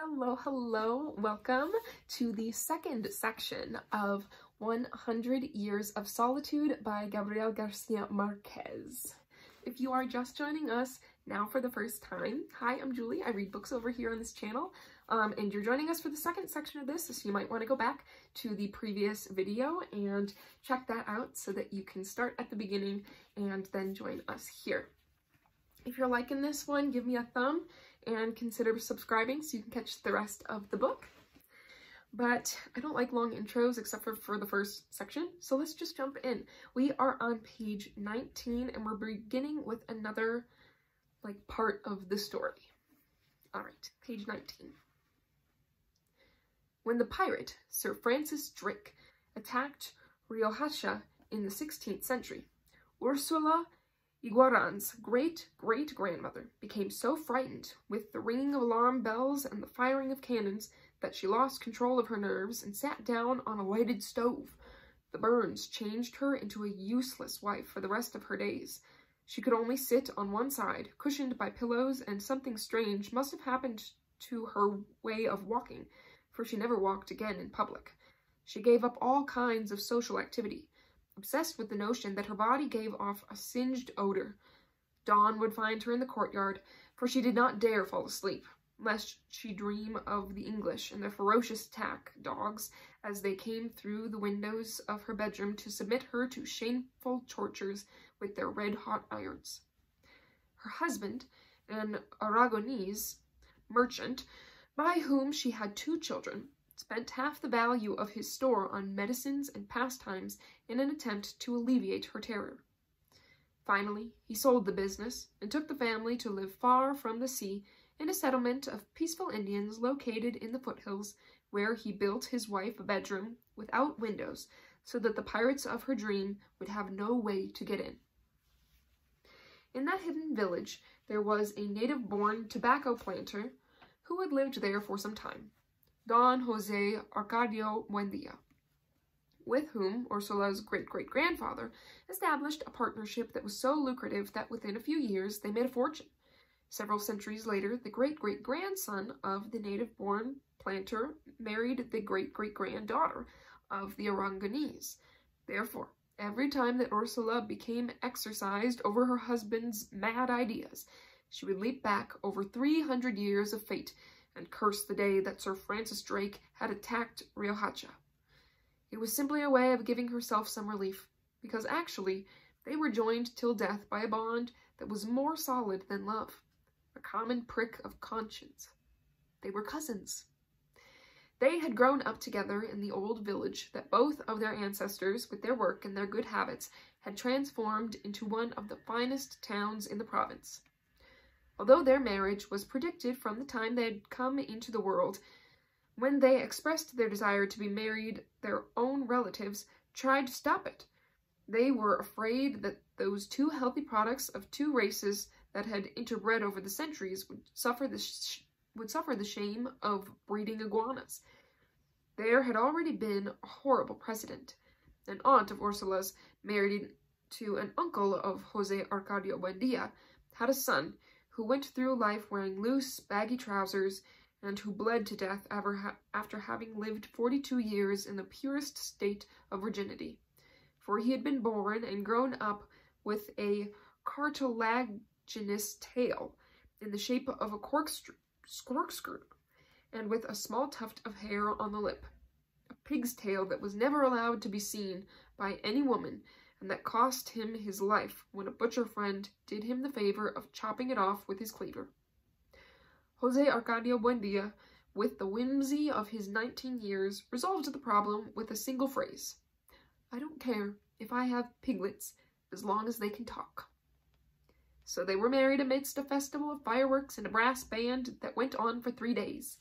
Hello, hello. Welcome to the second section of 100 Years of Solitude by Gabriel Garcia Marquez. If you are just joining us now for the first time, hi, I'm Julie. I read books over here on this channel, and you're joining us for the second section of this, so you might want to go back to the previous video and check that out so that you can start at the beginning and then join us here. If you're liking this one, give me a thumb and consider subscribing so you can catch the rest of the book. But I don't like long intros except for the first section, so let's just jump in. We are on page 19 and we're beginning with another part of the story. Alright, page 19. When the pirate Sir Francis Drake attacked Riohacha in the 16th century, Ursula Iguaran's great-great-grandmother became so frightened with the ringing of alarm bells and the firing of cannons that she lost control of her nerves and sat down on a lighted stove. The burns changed her into a useless wife for the rest of her days. She could only sit on one side, cushioned by pillows, and something strange must have happened to her way of walking, for she never walked again in public. She gave up all kinds of social activity, obsessed with the notion that her body gave off a singed odor. Dawn would find her in the courtyard, for she did not dare fall asleep, lest she dream of the English and their ferocious attack dogs as they came through the windows of her bedroom to submit her to shameful tortures with their red-hot irons. Her husband, an Aragonese merchant, by whom she had 2 children, spent half the value of his store on medicines and pastimes in an attempt to alleviate her terror. Finally, he sold the business and took the family to live far from the sea in a settlement of peaceful Indians located in the foothills, where he built his wife a bedroom without windows so that the pirates of her dream would have no way to get in. In that hidden village, there was a native-born tobacco planter who had lived there for some time, Don Jose Arcadio Buendia, with whom Ursula's great-great-grandfather established a partnership that was so lucrative that within a few years they made a fortune. Several centuries later, the great-great-grandson of the native-born planter married the great-great-granddaughter of the Aragonese. Therefore, every time that Ursula became exercised over her husband's mad ideas, she would leap back over 300 years of fate and curse the day that Sir Francis Drake had attacked Riohacha. It was simply a way of giving herself some relief, because actually they were joined till death by a bond that was more solid than love, a common prick of conscience. They were cousins. They had grown up together in the old village that both of their ancestors, with their work and their good habits, had transformed into one of the finest towns in the province. Although their marriage was predicted from the time they had come into the world, when they expressed their desire to be married, their own relatives tried to stop it. They were afraid that those 2 healthy products of 2 races that had interbred over the centuries would suffer the shame of breeding iguanas. There had already been a horrible precedent. An aunt of Ursula's, married to an uncle of Jose Arcadio Buendia, had a son who went through life wearing loose, baggy trousers, and who bled to death after having lived 42 years in the purest state of virginity. For he had been born and grown up with a cartilaginous tail in the shape of a corkscrew, and with a small tuft of hair on the lip, a pig's tail that was never allowed to be seen by any woman, and that cost him his life when a butcher friend did him the favor of chopping it off with his cleaver. Jose Arcadio Buendia, with the whimsy of his 19 years, resolved the problem with a single phrase: "I don't care if I have piglets, as long as they can talk." So they were married amidst a festival of fireworks and a brass band that went on for 3 days.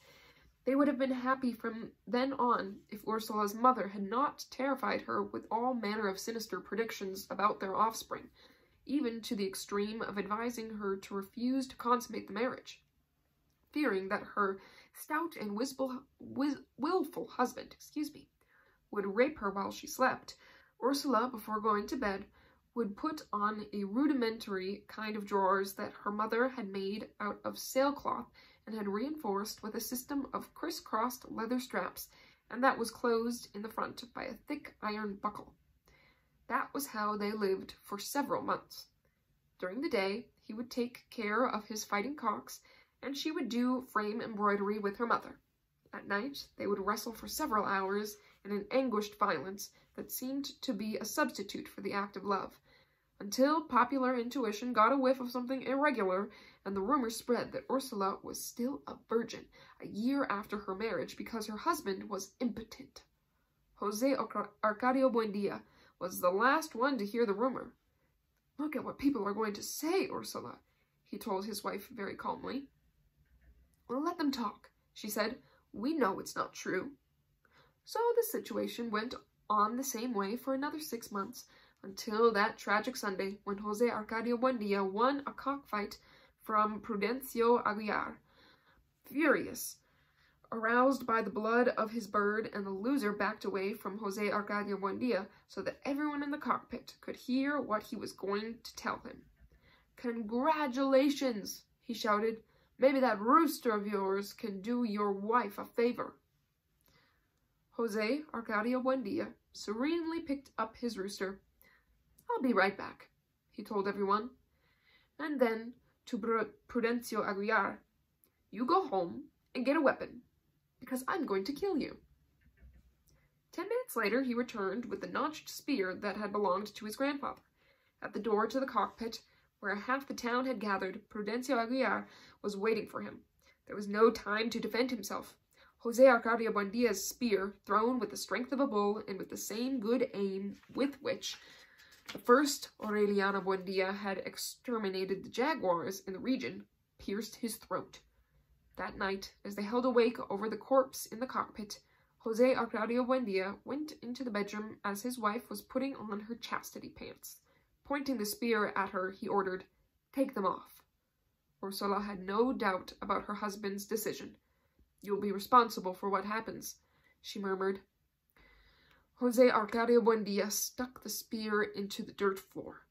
They would have been happy from then on if Ursula's mother had not terrified her with all manner of sinister predictions about their offspring, even to the extreme of advising her to refuse to consummate the marriage. Fearing that her stout and willful husband, would rape her while she slept, Ursula, before going to bed, would put on a rudimentary kind of drawers that her mother had made out of sailcloth and had reinforced with a system of criss-crossed leather straps, and that was closed in the front by a thick iron buckle. That was how they lived for several months. During the day, he would take care of his fighting cocks, and she would do frame embroidery with her mother. At night, they would wrestle for several hours in an anguished violence that seemed to be a substitute for the act of love, until popular intuition got a whiff of something irregular, and the rumor spread that Ursula was still a virgin a year after her marriage because her husband was impotent. Jose Arcadio Buendia was the last one to hear the rumor. "Look at what people are going to say, Ursula," he told his wife very calmly. "Well, let them talk," she said. "We know it's not true." So the situation went on the same way for another 6 months, until that tragic Sunday when Jose Arcadio Buendia won a cockfight from Prudencio Aguiar. Furious, aroused by the blood of his bird, and the loser backed away from Jose Arcadio Buendia so that everyone in the cockpit could hear what he was going to tell him. "Congratulations," he shouted. "Maybe that rooster of yours can do your wife a favor." Jose Arcadio Buendia serenely picked up his rooster. "I'll be right back," he told everyone. And then, to Prudencio Aguiar, "You go home and get a weapon, because I'm going to kill you." 10 minutes later, he returned with the notched spear that had belonged to his grandfather. At the door to the cockpit, where half the town had gathered, Prudencio Aguiar was waiting for him. There was no time to defend himself. Jose Arcadio Buendia's spear, thrown with the strength of a bull and with the same good aim with which the first Aureliano Buendia had exterminated the jaguars in the region, pierced his throat. That night, as they held awake over the corpse in the cockpit, Jose Arcadio Buendia went into the bedroom as his wife was putting on her chastity pants. Pointing the spear at her, he ordered, "Take them off." Ursula had no doubt about her husband's decision. "You'll be responsible for what happens," she murmured. Jose Arcadio Buendia stuck the spear into the dirt floor.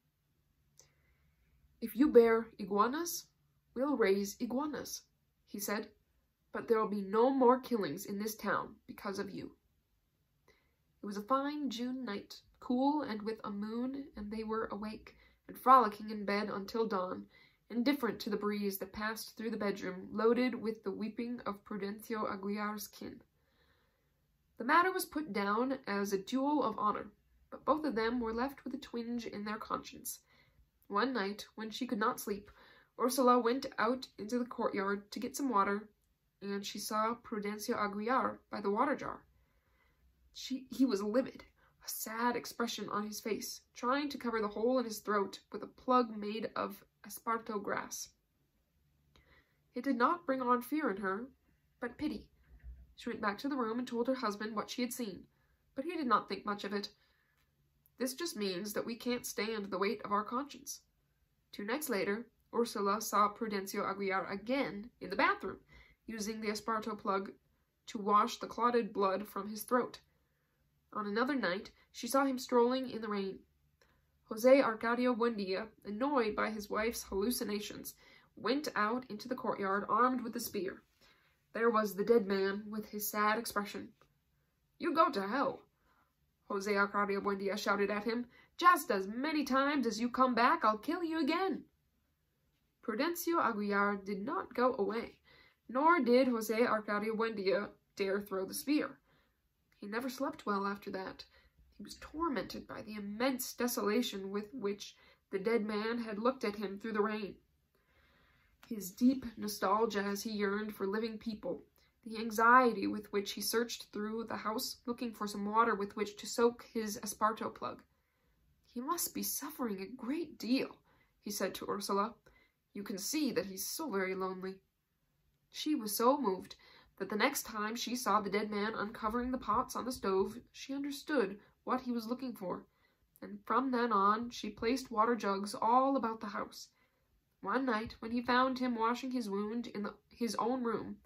"If you bear iguanas, we'll raise iguanas," he said, "but there'll be no more killings in this town because of you." It was a fine June night, cool and with a moon, and they were awake and frolicking in bed until dawn, indifferent to the breeze that passed through the bedroom, loaded with the weeping of Prudencio Aguiar's kin. The matter was put down as a duel of honor, but both of them were left with a twinge in their conscience. One night, when she could not sleep, Ursula went out into the courtyard to get some water, and she saw Prudencio Aguiar by the water jar. He was livid, a sad expression on his face, trying to cover the hole in his throat with a plug made of esparto grass. It did not bring on fear in her, but pity. She went back to the room and told her husband what she had seen, but he did not think much of it. "This just means that we can't stand the weight of our conscience." 2 nights later, Ursula saw Prudencio Aguiar again in the bathroom, using the esparto plug to wash the clotted blood from his throat. On another night, she saw him strolling in the rain. Jose Arcadio Buendia, annoyed by his wife's hallucinations, went out into the courtyard armed with the spear. There was the dead man with his sad expression. "You go to hell," Jose Arcadio Buendia shouted at him. "Just as many times as you come back, I'll kill you again." Prudencio Aguiar did not go away, nor did Jose Arcadio Buendia dare throw the spear. He never slept well after that. He was tormented by the immense desolation with which the dead man had looked at him through the rain. His deep nostalgia as he yearned for living people, the anxiety with which he searched through the house looking for some water with which to soak his esparto plug. "He must be suffering a great deal," he said to Ursula. "You can see that he's so very lonely." She was so moved that the next time she saw the dead man uncovering the pots on the stove, she understood what he was looking for, and from then on she placed water jugs all about the house. One night, when he found him washing his wound in his own room,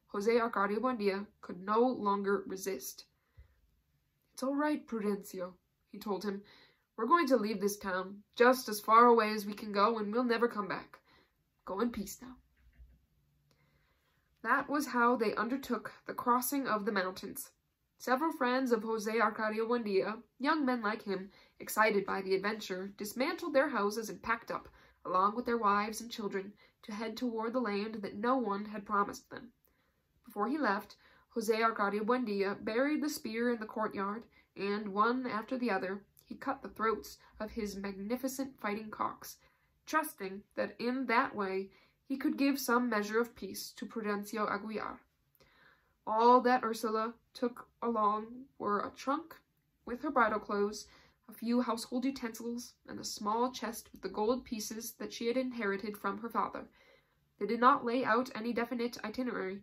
Jose Arcadio Buendia could no longer resist. "It's all right, Prudencio," he told him. "We're going to leave this town, just as far away as we can go, and we'll never come back. Go in peace now." That was how they undertook the crossing of the mountains. Several friends of José Arcadio Buendía, young men like him, excited by the adventure, dismantled their houses and packed up, along with their wives and children, to head toward the land that no one had promised them. Before he left, José Arcadio Buendía buried the spear in the courtyard, and one after the other, he cut the throats of his magnificent fighting cocks, trusting that in that way he could give some measure of peace to Prudencio Aguiar. All that Ursula took along were a trunk with her bridal clothes, a few household utensils, and a small chest with the gold pieces that she had inherited from her father. They did not lay out any definite itinerary.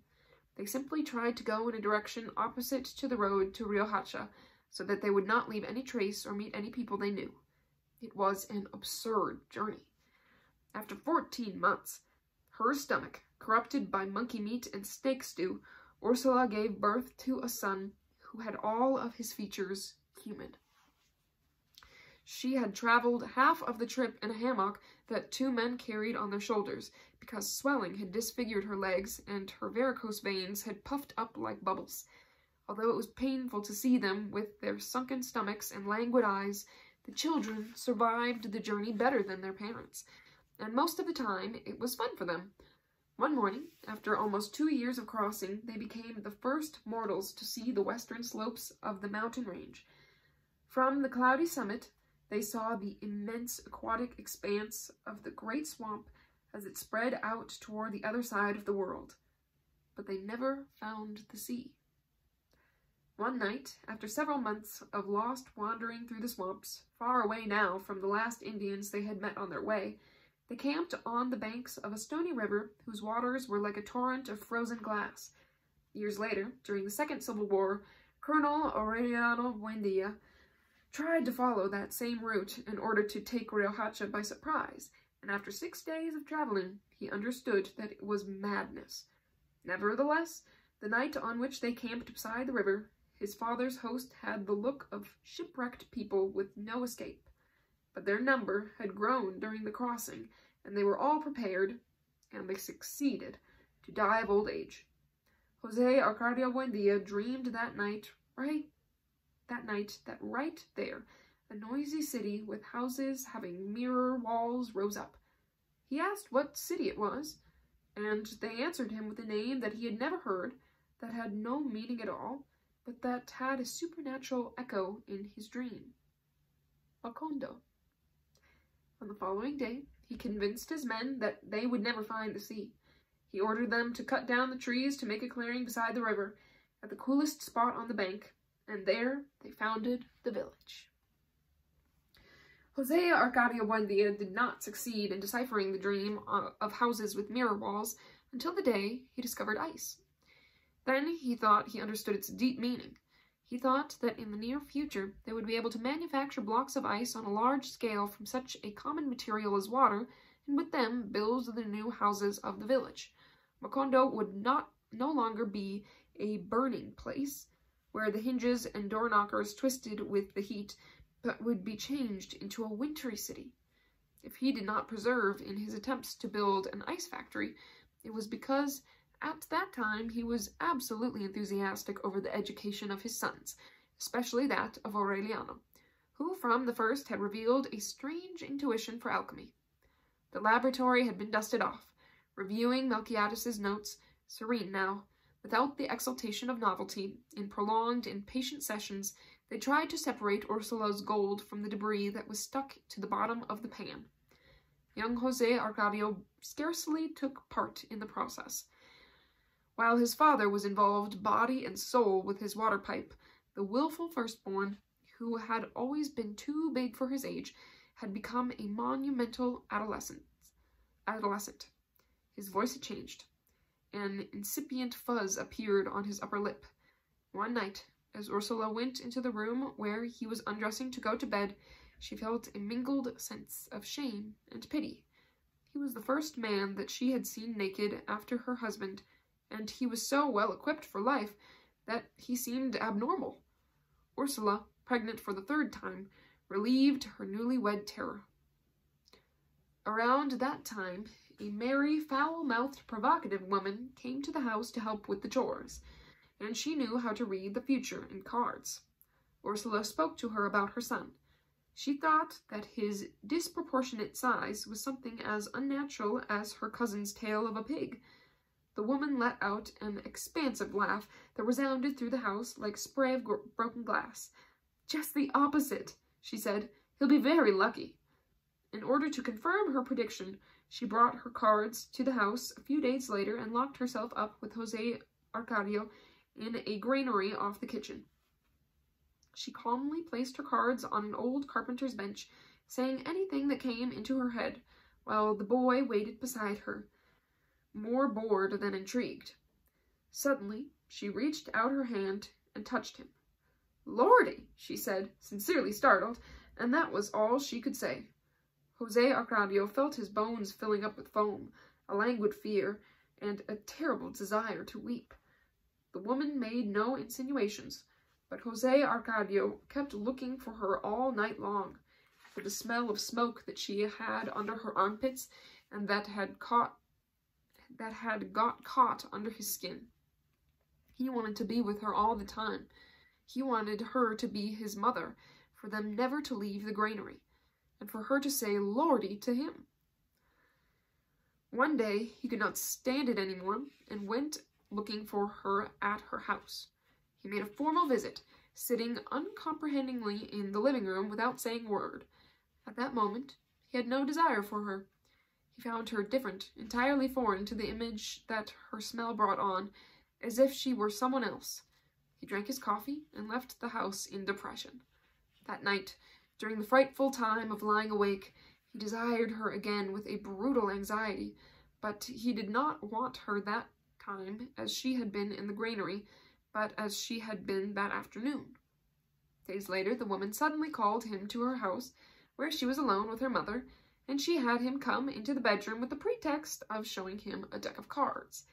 They simply tried to go in a direction opposite to the road to Riohacha, so that they would not leave any trace or meet any people they knew. It was an absurd journey. After 14 months, her stomach, corrupted by monkey meat and steak stew, Ursula gave birth to a son who had all of his features human. She had traveled half of the trip in a hammock that 2 men carried on their shoulders, because swelling had disfigured her legs and her varicose veins had puffed up like bubbles. Although it was painful to see them with their sunken stomachs and languid eyes, the children survived the journey better than their parents, and most of the time it was fun for them. One morning, after almost 2 years of crossing, they became the first mortals to see the western slopes of the mountain range. From the cloudy summit, they saw the immense aquatic expanse of the great swamp as it spread out toward the other side of the world. But they never found the sea. One night, after several months of lost wandering through the swamps, far away now from the last Indians they had met on their way, they camped on the banks of a stony river whose waters were like a torrent of frozen glass. Years later, during the Second Civil War, Colonel Aureliano Buendía tried to follow that same route in order to take Riohacha by surprise, and after 6 days of traveling, he understood that it was madness. Nevertheless, the night on which they camped beside the river, his father's host had the look of shipwrecked people with no escape. But their number had grown during the crossing, and they were all prepared, and they succeeded, to die of old age. José Arcadio Buendía dreamed that right there, a noisy city with houses having mirror walls rose up. He asked what city it was, and they answered him with a name that he had never heard, that had no meaning at all, but that had a supernatural echo in his dream. Macondo. On the following day, he convinced his men that they would never find the sea. He ordered them to cut down the trees to make a clearing beside the river, at the coolest spot on the bank, and there they founded the village. José Arcadio Buendía did not succeed in deciphering the dream of houses with mirror walls until the day he discovered ice. Then he thought he understood its deep meaning. He thought that in the near future they would be able to manufacture blocks of ice on a large scale from such a common material as water, and with them build the new houses of the village. Macondo would no longer be a burning place, where the hinges and door knockers twisted with the heat, but would be changed into a wintry city. If he did not persevere in his attempts to build an ice factory, it was because at that time he was absolutely enthusiastic over the education of his sons, especially that of Aureliano, who from the first had revealed a strange intuition for alchemy. The laboratory had been dusted off, reviewing Melquiades's notes, serene now, without the exaltation of novelty. In prolonged, impatient sessions, they tried to separate Ursula's gold from the debris that was stuck to the bottom of the pan. Young José Arcadio scarcely took part in the process. While his father was involved body and soul with his water pipe, the willful firstborn, who had always been too big for his age, had become a monumental adolescent. His voice had changed. An incipient fuzz appeared on his upper lip. One night, as Ursula went into the room where he was undressing to go to bed, she felt a mingled sense of shame and pity. He was the first man that she had seen naked after her husband, and he was so well equipped for life that he seemed abnormal. Ursula, pregnant for the 3rd time, relieved her newlywed terror. Around that time, a merry, foul-mouthed, provocative woman came to the house to help with the chores, and she knew how to read the future in cards. Ursula spoke to her about her son. She thought that his disproportionate size was something as unnatural as her cousin's tail of a pig. The woman let out an expansive laugh that resounded through the house like spray of broken glass. "Just the opposite," she said. "He'll be very lucky." In order to confirm her prediction, she brought her cards to the house a few days later and locked herself up with Jose Arcadio in a granary off the kitchen. She calmly placed her cards on an old carpenter's bench, saying anything that came into her head, while the boy waited beside her, more bored than intrigued. Suddenly, she reached out her hand and touched him. "Lordy," she said, sincerely startled, and that was all she could say. Jose Arcadio felt his bones filling up with foam, a languid fear, and a terrible desire to weep. The woman made no insinuations, but Jose Arcadio kept looking for her all night long, for the smell of smoke that she had under her armpits and that had got caught under his skin. He wanted to be with her all the time. He wanted her to be his mother, for them never to leave the granary, and for her to say "Lordy" to him. One day he could not stand it any more and went looking for her at her house. He made a formal visit, sitting uncomprehendingly in the living room without saying a word. At that moment, he had no desire for her. He found her different, entirely foreign to the image that her smell brought on, as if she were someone else. He drank his coffee and left the house in depression. That night, during the frightful time of lying awake, he desired her again with a brutal anxiety, but he did not want her that time as she had been in the granary, but as she had been that afternoon. Days later, the woman suddenly called him to her house, where she was alone with her mother, and she had him come into the bedroom with the pretext of showing him a deck of cards.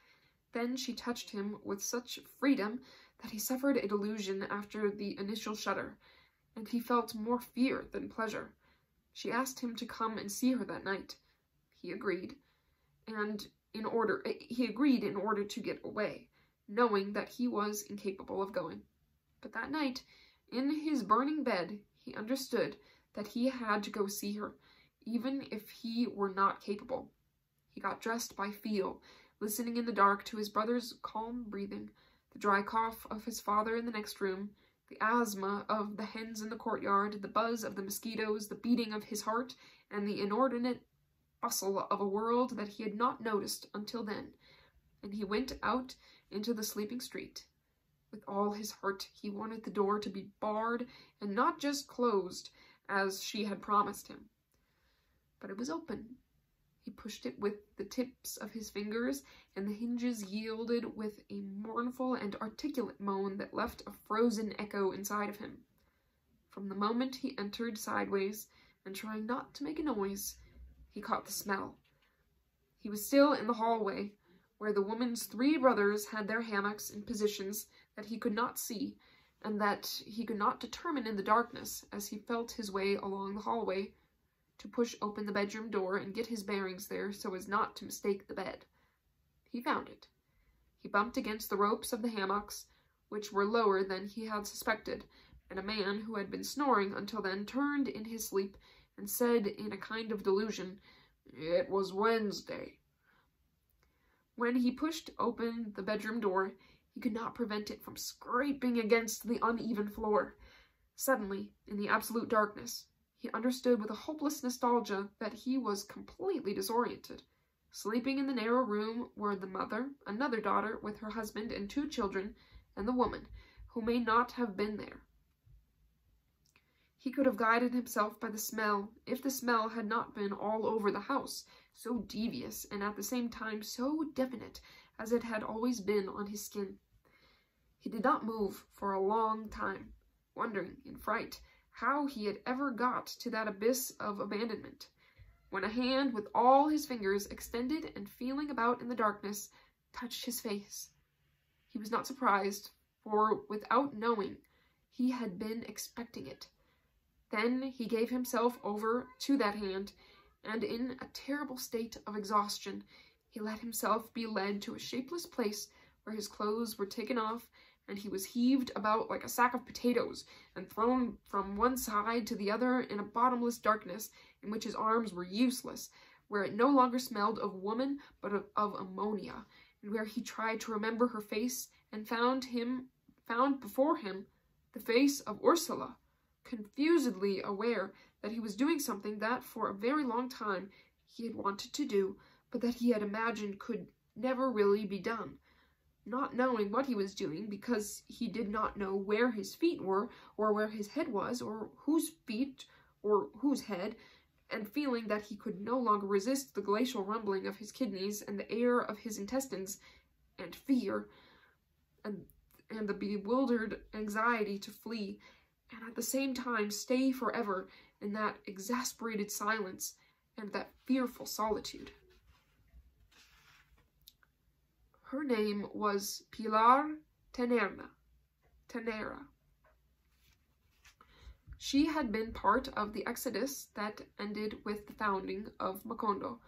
Then she touched him with such freedom that he suffered a delusion after the initial shudder, and he felt more fear than pleasure. She asked him to come and see her that night. He agreed, in order to get away, knowing that he was incapable of going. But that night, in his burning bed, he understood that he had to go see her, even if he were not capable. He got dressed by feel, listening in the dark to his brother's calm breathing, the dry cough of his father in the next room, the asthma of the hens in the courtyard, the buzz of the mosquitoes, the beating of his heart, and the inordinate bustle of a world that he had not noticed until then, and he went out into the sleeping street. With all his heart, he wanted the door to be barred and not just closed, as she had promised him. But it was open. He pushed it with the tips of his fingers, and the hinges yielded with a mournful and articulate moan that left a frozen echo inside of him. From the moment he entered sideways, and trying not to make a noise, he caught the smell. He was still in the hallway, where the woman's 3 brothers had their hammocks in positions that he could not see, and that he could not determine in the darkness as he felt his way along the hallway to push open the bedroom door and get his bearings there so as not to mistake the bed. He found it. He bumped against the ropes of the hammocks, which were lower than he had suspected, and a man who had been snoring until then turned in his sleep and said in a kind of delusion, "It was Wednesday." When he pushed open the bedroom door, he could not prevent it from scraping against the uneven floor. Suddenly, in the absolute darkness, he understood with a hopeless nostalgia that he was completely disoriented. Sleeping in the narrow room were the mother, another daughter with her husband and 2 children, and the woman, who may not have been there. He could have guided himself by the smell, if the smell had not been all over the house, so devious and at the same time so definite as it had always been on his skin. He did not move for a long time, wondering in fright how he had ever got to that abyss of abandonment, when a hand with all his fingers extended and feeling about in the darkness touched his face. He was not surprised, for without knowing, he had been expecting it. Then he gave himself over to that hand, and in a terrible state of exhaustion, he let himself be led to a shapeless place where his clothes were taken off, and he was heaved about like a sack of potatoes and thrown from one side to the other in a bottomless darkness in which his arms were useless, where it no longer smelled of woman but of ammonia, and where he tried to remember her face and found before him the face of Ursula, confusedly aware that he was doing something that for a very long time he had wanted to do, but that he had imagined could never really be done. Not knowing what he was doing, because he did not know where his feet were, or where his head was, or whose feet, or whose head, and feeling that he could no longer resist the glacial rumbling of his kidneys and the air of his intestines, and fear, and the bewildered anxiety to flee, and at the same time stay forever in that exasperated silence and that fearful solitude. Her name was Pilar Ternera. She had been part of the exodus that ended with the founding of Macondo,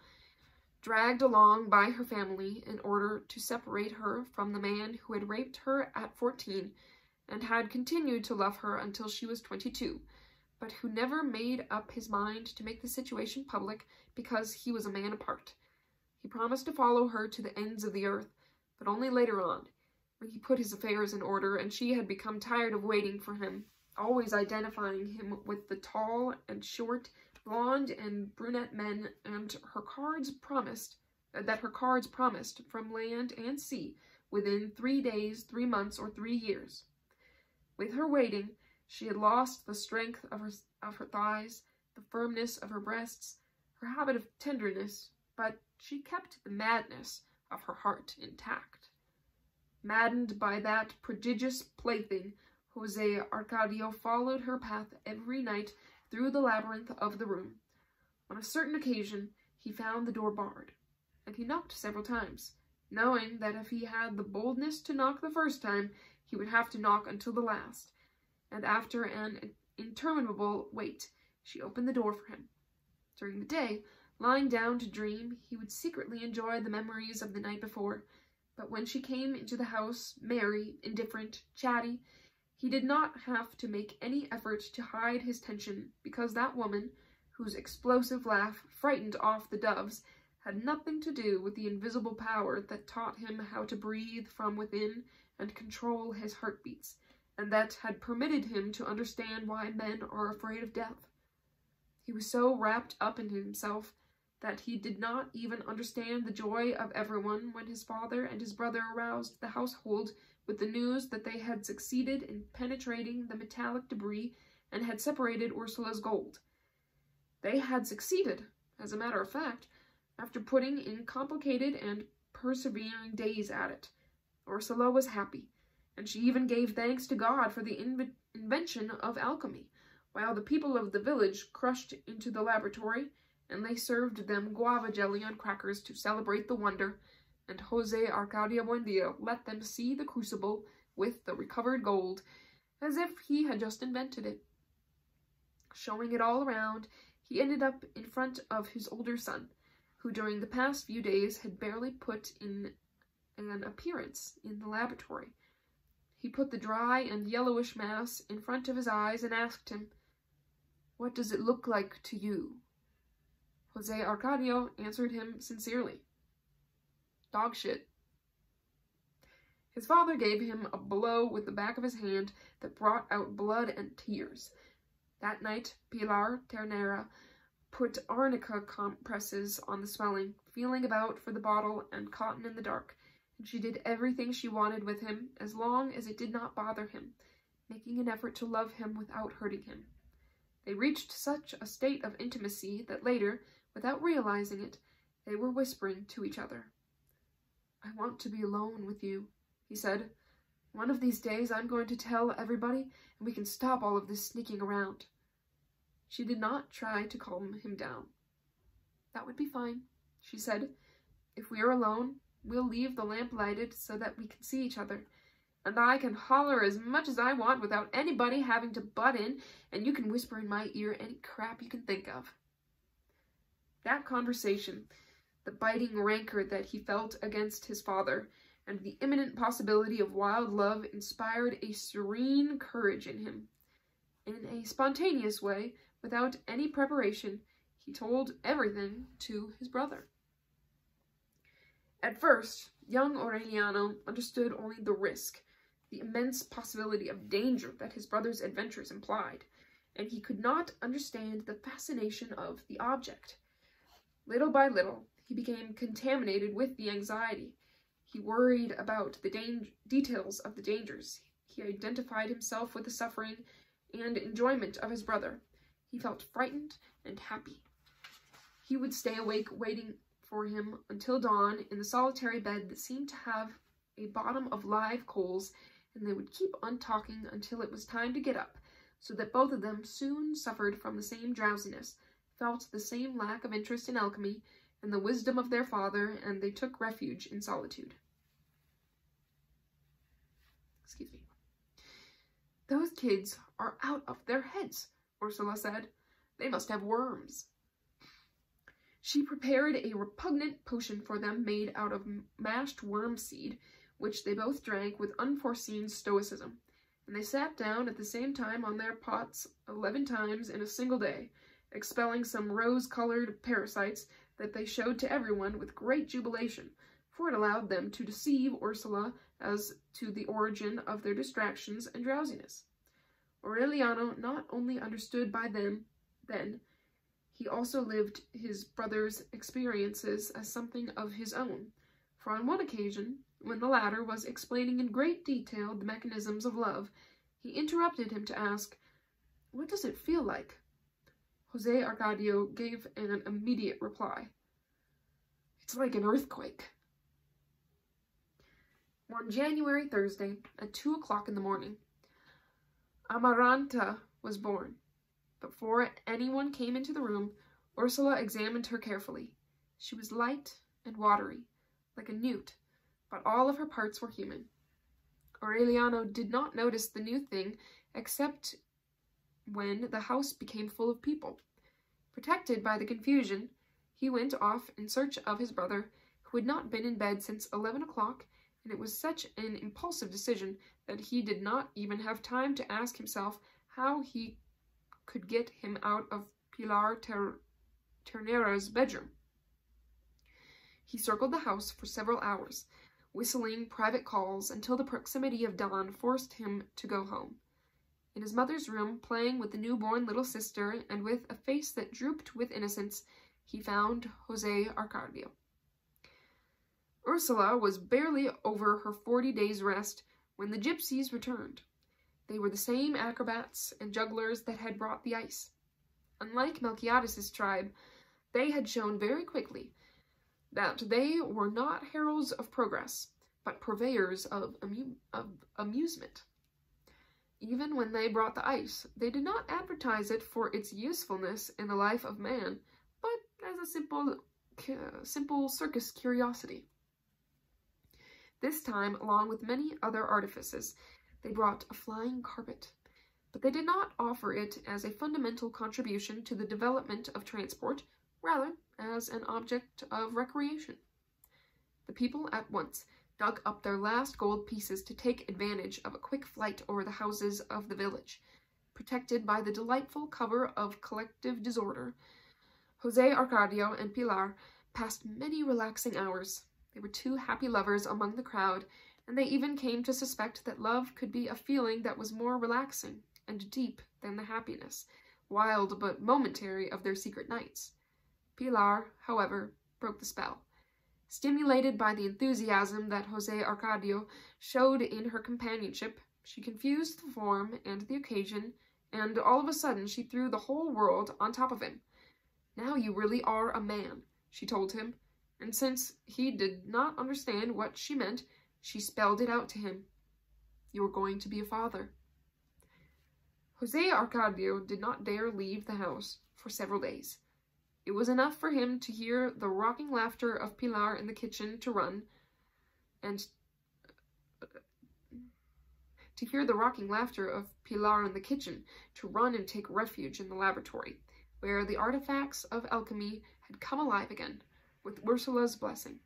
dragged along by her family in order to separate her from the man who had raped her at 14 and had continued to love her until she was 22, but who never made up his mind to make the situation public because he was a man apart. He promised to follow her to the ends of the earth, but only later on, when he put his affairs in order and she had become tired of waiting for him, always identifying him with the tall and short, blonde and brunette men, and her cards promised from land and sea within 3 days, 3 months, or 3 years. With her waiting, she had lost the strength of her thighs, the firmness of her breasts, her habit of tenderness, but she kept the madness of her heart intact. Maddened by that prodigious plaything, Jose Arcadio followed her path every night through the labyrinth of the room. On a certain occasion, he found the door barred, and he knocked several times, knowing that if he had the boldness to knock the first time, he would have to knock until the last, and after an interminable wait, she opened the door for him. During the day, lying down to dream, he would secretly enjoy the memories of the night before, but when she came into the house, merry, indifferent, chatty, he did not have to make any effort to hide his tension, because that woman, whose explosive laugh frightened off the doves, had nothing to do with the invisible power that taught him how to breathe from within and control his heartbeats, and that had permitted him to understand why men are afraid of death. He was so wrapped up in himself that he did not even understand the joy of everyone when his father and his brother aroused the household with the news that they had succeeded in penetrating the metallic debris and had separated Ursula's gold. They had succeeded, as a matter of fact, after putting in complicated and persevering days at it. Ursula was happy, and she even gave thanks to God for the invention of alchemy, while the people of the village crushed into the laboratory, and they served them guava jelly on crackers to celebrate the wonder, and Jose Arcadio Buendia let them see the crucible with the recovered gold, as if he had just invented it. Showing it all around, he ended up in front of his older son, who during the past few days had barely put in an appearance in the laboratory. He put the dry and yellowish mass in front of his eyes and asked him, "What does it look like to you?" Jose Arcadio answered him sincerely, "Dog shit." His father gave him a blow with the back of his hand that brought out blood and tears. That night, Pilar Ternera put arnica compresses on the swelling, feeling about for the bottle and cotton in the dark, and she did everything she wanted with him as long as it did not bother him, making an effort to love him without hurting him. They reached such a state of intimacy that later, without realizing it, they were whispering to each other. "I want to be alone with you," he said. "One of these days I'm going to tell everybody, and we can stop all of this sneaking around." She did not try to calm him down. "That would be fine," she said. "If we are alone, we'll leave the lamp lighted so that we can see each other, and I can holler as much as I want without anybody having to butt in, and you can whisper in my ear any crap you can think of." That conversation, the biting rancor that he felt against his father, and the imminent possibility of wild love inspired a serene courage in him. In a spontaneous way, without any preparation, he told everything to his brother. At first, young Aureliano understood only the risk, the immense possibility of danger that his brother's adventures implied, and he could not understand the fascination of the object. Little by little, he became contaminated with the anxiety. He worried about the details of the dangers. He identified himself with the suffering and enjoyment of his brother. He felt frightened and happy. He would stay awake waiting for him until dawn in the solitary bed that seemed to have a bottom of live coals, and they would keep on talking until it was time to get up, so that both of them soon suffered from the same drowsiness, felt the same lack of interest in alchemy and the wisdom of their father, and they took refuge in solitude. Excuse me. "Those kids are out of their heads," Ursula said. "They must have worms." She prepared a repugnant potion for them made out of mashed worm seed, which they both drank with unforeseen stoicism, and they sat down at the same time on their pots 11 times in a single day, expelling some rose-colored parasites that they showed to everyone with great jubilation, for it allowed them to deceive Ursula as to the origin of their distractions and drowsiness. Aureliano not only understood by them then, he also lived his brother's experiences as something of his own, for on one occasion, when the latter was explaining in great detail the mechanisms of love, he interrupted him to ask, "What does it feel like?" Jose Arcadio gave an immediate reply. "It's like an earthquake." One January Thursday, at 2 o'clock in the morning, Amaranta was born. Before anyone came into the room, Ursula examined her carefully. She was light and watery, like a newt, but all of her parts were human. Aureliano did not notice the new thing except when the house became full of people. Protected by the confusion, he went off in search of his brother, who had not been in bed since 11 o'clock, and it was such an impulsive decision that he did not even have time to ask himself how he could get him out of Pilar Ternera's bedroom. He circled the house for several hours, whistling private calls until the proximity of dawn forced him to go home. In his mother's room, playing with the newborn little sister and with a face that drooped with innocence, he found Jose Arcadio. Ursula was barely over her 40 days' rest when the gypsies returned. They were the same acrobats and jugglers that had brought the ice. Unlike Melquiades's tribe, they had shown very quickly that they were not heralds of progress, but purveyors of amusement. Even when they brought the ice, they did not advertise it for its usefulness in the life of man, but as a simple circus curiosity. This time, along with many other artifices, they brought a flying carpet, but they did not offer it as a fundamental contribution to the development of transport, rather as an object of recreation. The people at once dug up their last gold pieces to take advantage of a quick flight over the houses of the village. Protected by the delightful cover of collective disorder, Jose Arcadio and Pilar passed many relaxing hours. They were two happy lovers among the crowd, and they even came to suspect that love could be a feeling that was more relaxing and deep than the happiness, wild but momentary, of their secret nights. Pilar, however, broke the spell. Stimulated by the enthusiasm that Jose Arcadio showed in her companionship, she confused the form and the occasion, and all of a sudden she threw the whole world on top of him. "Now you really are a man," she told him, and since he did not understand what she meant, she spelled it out to him. "You are going to be a father." Jose Arcadio did not dare leave the house for several days. It was enough for him to hear the rocking laughter of Pilar in the kitchen to run, and take refuge in the laboratory, where the artifacts of alchemy had come alive again, with Ursula's blessing.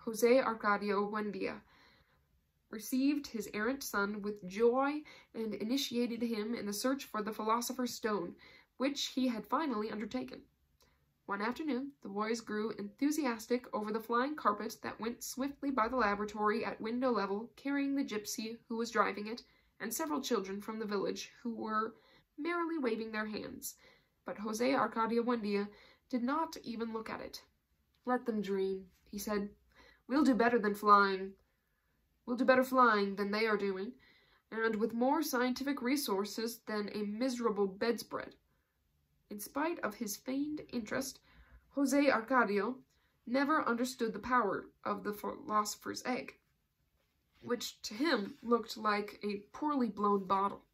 José Arcadio Buendía received his errant son with joy and initiated him in the search for the Philosopher's Stone, which he had finally undertaken. One afternoon, the boys grew enthusiastic over the flying carpet that went swiftly by the laboratory at window level, carrying the gypsy who was driving it, and several children from the village who were merrily waving their hands. But José Arcadio Buendía did not even look at it. "Let them dream," he said. "We'll do better than flying. We'll do better flying than they are doing, and with more scientific resources than a miserable bedspread." In spite of his feigned interest, José Arcadio never understood the power of the philosopher's egg, which to him looked like a poorly blown bottle.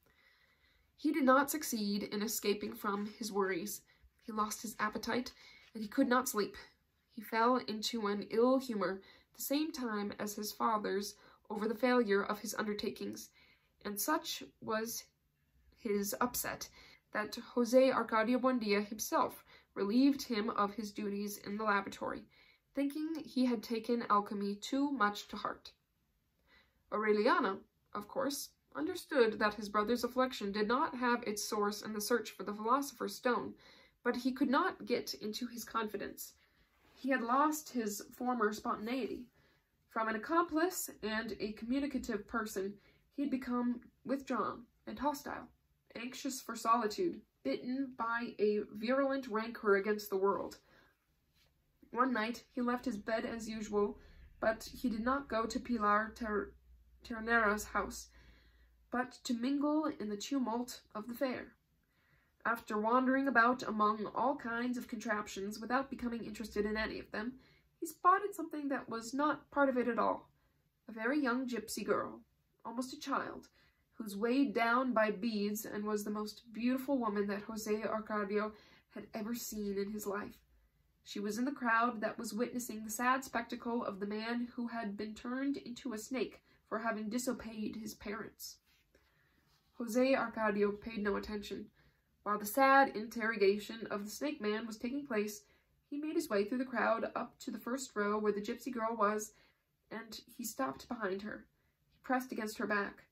He did not succeed in escaping from his worries. He lost his appetite, and he could not sleep. He fell into an ill humor at the same time as his father's over the failure of his undertakings, and such was his upset that José Arcadio Buendía himself relieved him of his duties in the laboratory, thinking he had taken alchemy too much to heart. Aureliano, of course, understood that his brother's affliction did not have its source in the search for the Philosopher's Stone, but he could not get into his confidence. He had lost his former spontaneity. From an accomplice and a communicative person, he had become withdrawn and hostile, anxious for solitude, bitten by a virulent rancor against the world. One night he left his bed as usual, but he did not go to Pilar Ternera's house, but to mingle in the tumult of the fair. After wandering about among all kinds of contraptions without becoming interested in any of them, he spotted something that was not part of it at all. A very young gypsy girl, almost a child, who was weighed down by beads and was the most beautiful woman that José Arcadio had ever seen in his life. She was in the crowd that was witnessing the sad spectacle of the man who had been turned into a snake for having disobeyed his parents. José Arcadio paid no attention. While the sad interrogation of the snake man was taking place, he made his way through the crowd up to the first row where the gypsy girl was, and he stopped behind her. He pressed against her back.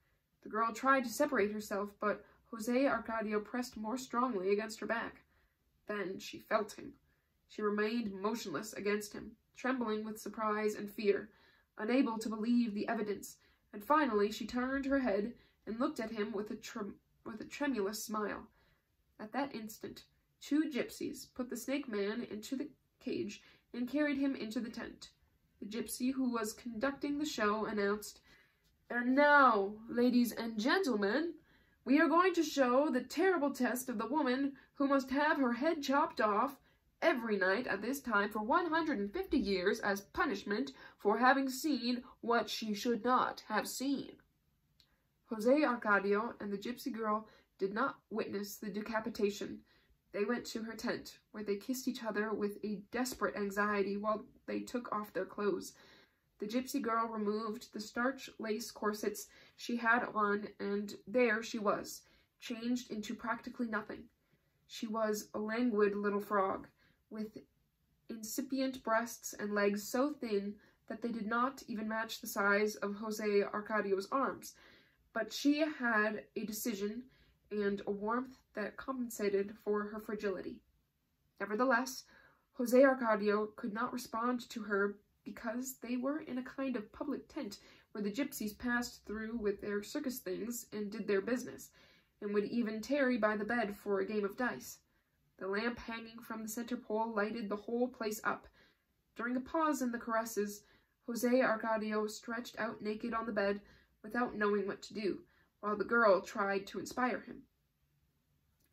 The girl tried to separate herself, but José Arcadio pressed more strongly against her back. Then she felt him. She remained motionless against him, trembling with surprise and fear, unable to believe the evidence, and finally she turned her head and looked at him with a tremulous smile. At that instant, two gypsies put the snake man into the cage and carried him into the tent. The gypsy who was conducting the show announced, "And now, ladies and gentlemen, we are going to show the terrible test of the woman who must have her head chopped off every night at this time for 150 years as punishment for having seen what she should not have seen." José Arcadio and the gypsy girl did not witness the decapitation. They went to her tent, where they kissed each other with a desperate anxiety while they took off their clothes. The gypsy girl removed the starch lace corsets she had on, and there she was, changed into practically nothing. She was a languid little frog, with incipient breasts and legs so thin that they did not even match the size of José Arcadio's arms, but she had a decision and a warmth that compensated for her fragility. Nevertheless, José Arcadio could not respond to her because they were in a kind of public tent where the gypsies passed through with their circus things and did their business, and would even tarry by the bed for a game of dice. The lamp hanging from the center pole lighted the whole place up. During a pause in the caresses, José Arcadio stretched out naked on the bed without knowing what to do, while the girl tried to inspire him.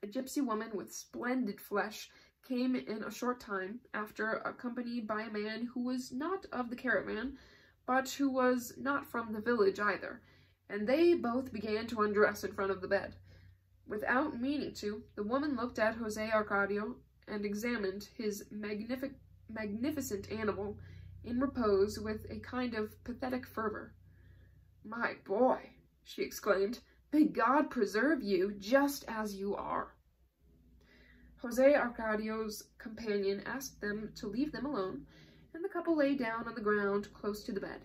A gypsy woman with splendid flesh came in a short time after, accompanied by a man who was not of the caravan, but who was not from the village either, and they both began to undress in front of the bed. Without meaning to, the woman looked at José Arcadio and examined his magnificent animal in repose with a kind of pathetic fervor. "My boy," she exclaimed, "may God preserve you just as you are." Jose Arcadio's companion asked them to leave them alone, and the couple lay down on the ground close to the bed.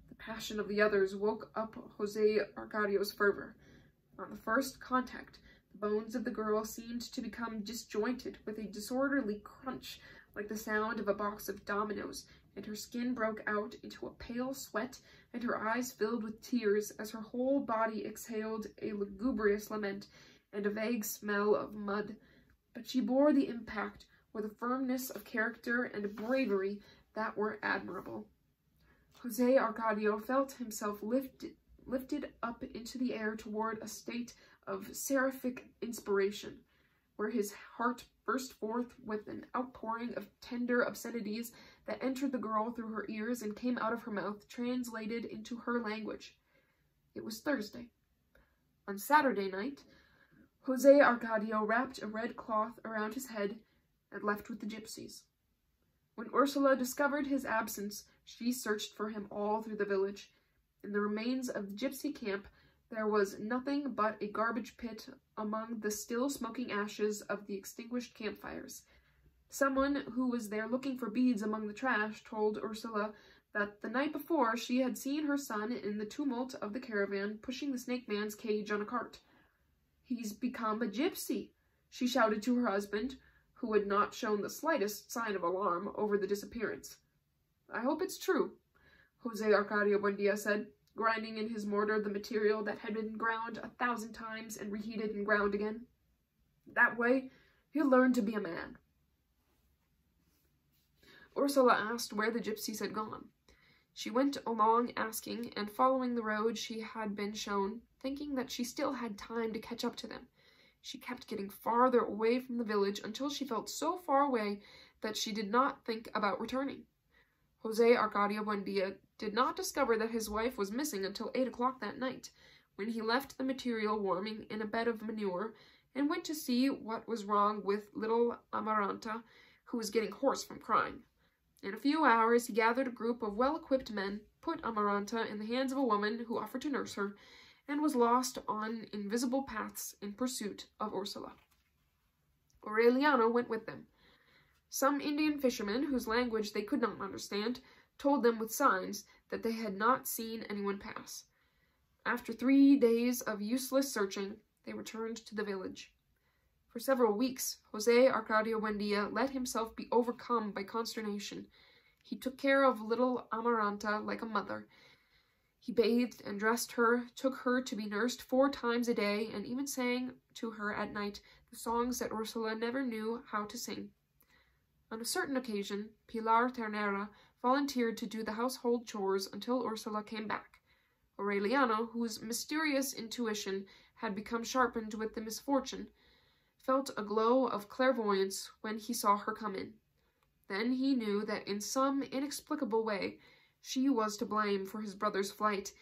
The passion of the others woke up Jose Arcadio's fervor. On the first contact, the bones of the girl seemed to become disjointed with a disorderly crunch like the sound of a box of dominoes, and her skin broke out into a pale sweat, and her eyes filled with tears as her whole body exhaled a lugubrious lament and a vague smell of mud. But she bore the impact with a firmness of character and a bravery that were admirable. Jose Arcadio felt himself lifted up into the air toward a state of seraphic inspiration, where his heart burst forth with an outpouring of tender obscenities that entered the girl through her ears and came out of her mouth, translated into her language. It was Thursday. On Saturday night, Jose Arcadio wrapped a red cloth around his head and left with the gypsies. When Ursula discovered his absence, she searched for him all through the village. In the remains of the gypsy camp, there was nothing but a garbage pit among the still smoking ashes of the extinguished campfires. Someone who was there looking for beads among the trash told Ursula that the night before she had seen her son in the tumult of the caravan pushing the snake man's cage on a cart. "He's become a gypsy," she shouted to her husband, who had not shown the slightest sign of alarm over the disappearance. "I hope it's true," Jose Arcadio Buendia said, grinding in his mortar the material that had been ground 1,000 times and reheated and ground again. "That way, he'll learn to be a man." Ursula asked where the gypsies had gone. She went along asking and following the road she had been shown, thinking that she still had time to catch up to them. She kept getting farther away from the village until she felt so far away that she did not think about returning. Jose Arcadio Buendia did not discover that his wife was missing until 8 o'clock that night, when he left the material warming in a bed of manure and went to see what was wrong with little Amaranta, who was getting hoarse from crying. In a few hours, he gathered a group of well-equipped men, put Amaranta in the hands of a woman who offered to nurse her, and was lost on invisible paths in pursuit of Ursula. Aureliano went with them. Some Indian fishermen, whose language they could not understand, told them with signs that they had not seen anyone pass. After 3 days of useless searching, they returned to the village. For several weeks, Jose Arcadio Buendia let himself be overcome by consternation. He took care of little Amaranta like a mother. He bathed and dressed her, took her to be nursed 4 times a day, and even sang to her at night the songs that Ursula never knew how to sing. On a certain occasion, Pilar Ternera volunteered to do the household chores until Ursula came back. Aureliano, whose mysterious intuition had become sharpened with the misfortune, felt a glow of clairvoyance when he saw her come in. Then he knew that in some inexplicable way she was to blame for his brother's flight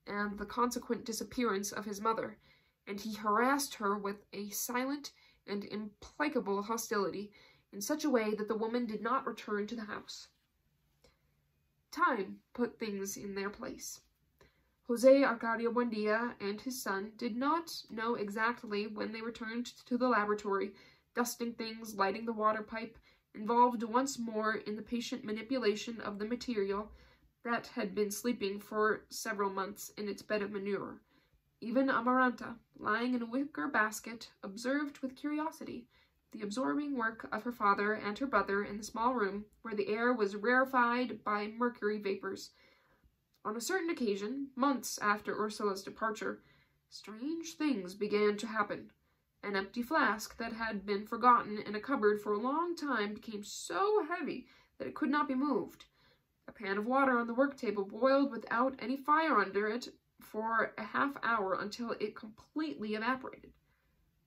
and the consequent disappearance of his mother, and he harassed her with a silent and implacable hostility in such a way that the woman did not return to the house. Time put things in their place. Jose Arcadio Buendia and his son did not know exactly when they returned to the laboratory, dusting things, lighting the water pipe, involved once more in the patient manipulation of the material that had been sleeping for several months in its bed of manure. Even Amaranta, lying in a wicker basket, observed with curiosity the absorbing work of her father and her brother in the small room where the air was rarefied by mercury vapors. On a certain occasion, months after Ursula's departure, strange things began to happen. An empty flask that had been forgotten in a cupboard for a long time became so heavy that it could not be moved. A pan of water on the work table boiled without any fire under it for a half-hour until it completely evaporated.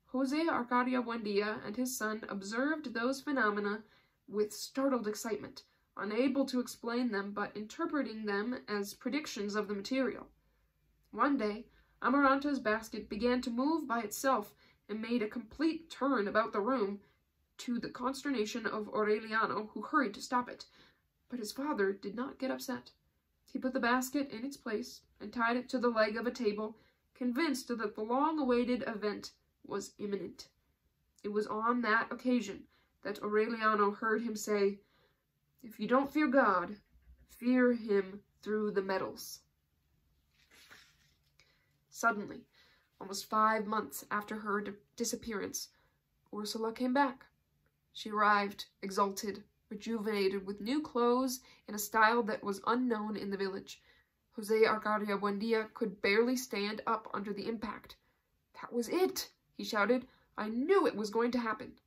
Jose Arcadio Buendia and his son observed those phenomena with startled excitement, unable to explain them but interpreting them as predictions of the material. One day, Amaranta's basket began to move by itself and made a complete turn about the room, to the consternation of Aureliano, who hurried to stop it. But his father did not get upset. He put the basket in its place and tied it to the leg of a table, convinced that the long-awaited event was imminent. It was on that occasion that Aureliano heard him say, "If you don't fear God, fear him through the metals." Suddenly, almost 5 months after her disappearance, Ursula came back. She arrived, exalted, rejuvenated, with new clothes in a style that was unknown in the village. Jose Arcadia Buendia could barely stand up under the impact. "That was it!" he shouted. "I knew it was going to happen."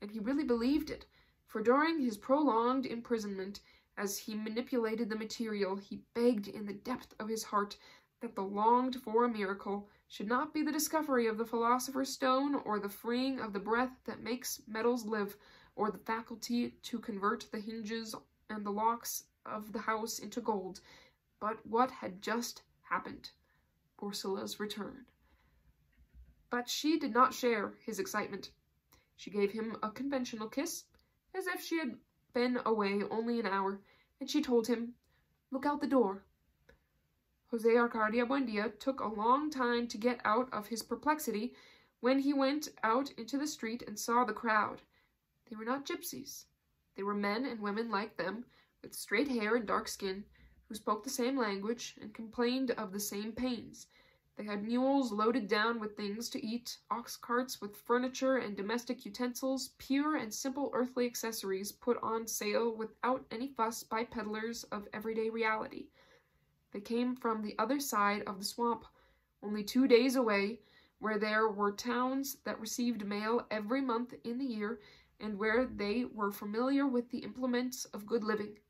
And he really believed it, for during his prolonged imprisonment, as he manipulated the material, he begged in the depth of his heart that the longed-for miracle should not be the discovery of the philosopher's stone, or the freeing of the breath that makes metals live, or the faculty to convert the hinges and the locks of the house into gold, but what had just happened, Ursula's return. But she did not share his excitement. She gave him a conventional kiss, as if she had been away only an hour, and she told him, "Look out the door." Jose Arcadia Buendia took a long time to get out of his perplexity when he went out into the street and saw the crowd. They were not gypsies. They were men and women like them, with straight hair and dark skin, who spoke the same language and complained of the same pains. They had mules loaded down with things to eat, ox carts with furniture and domestic utensils, pure and simple earthly accessories put on sale without any fuss by peddlers of everyday reality. They came from the other side of the swamp, only 2 days away, where there were towns that received mail every month in the year, and where they were familiar with the implements of good living.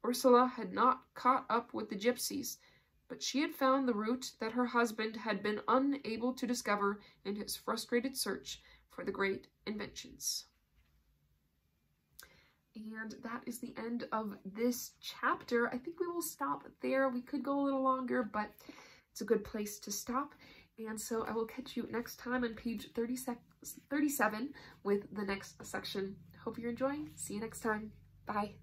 Ursula had not caught up with the gypsies, but she had found the route that her husband had been unable to discover in his frustrated search for the great inventions. And that is the end of this chapter. I think we will stop there. We could go a little longer, but it's a good place to stop. And so I will catch you next time on page 37 with the next section. Hope you're enjoying. See you next time. Bye.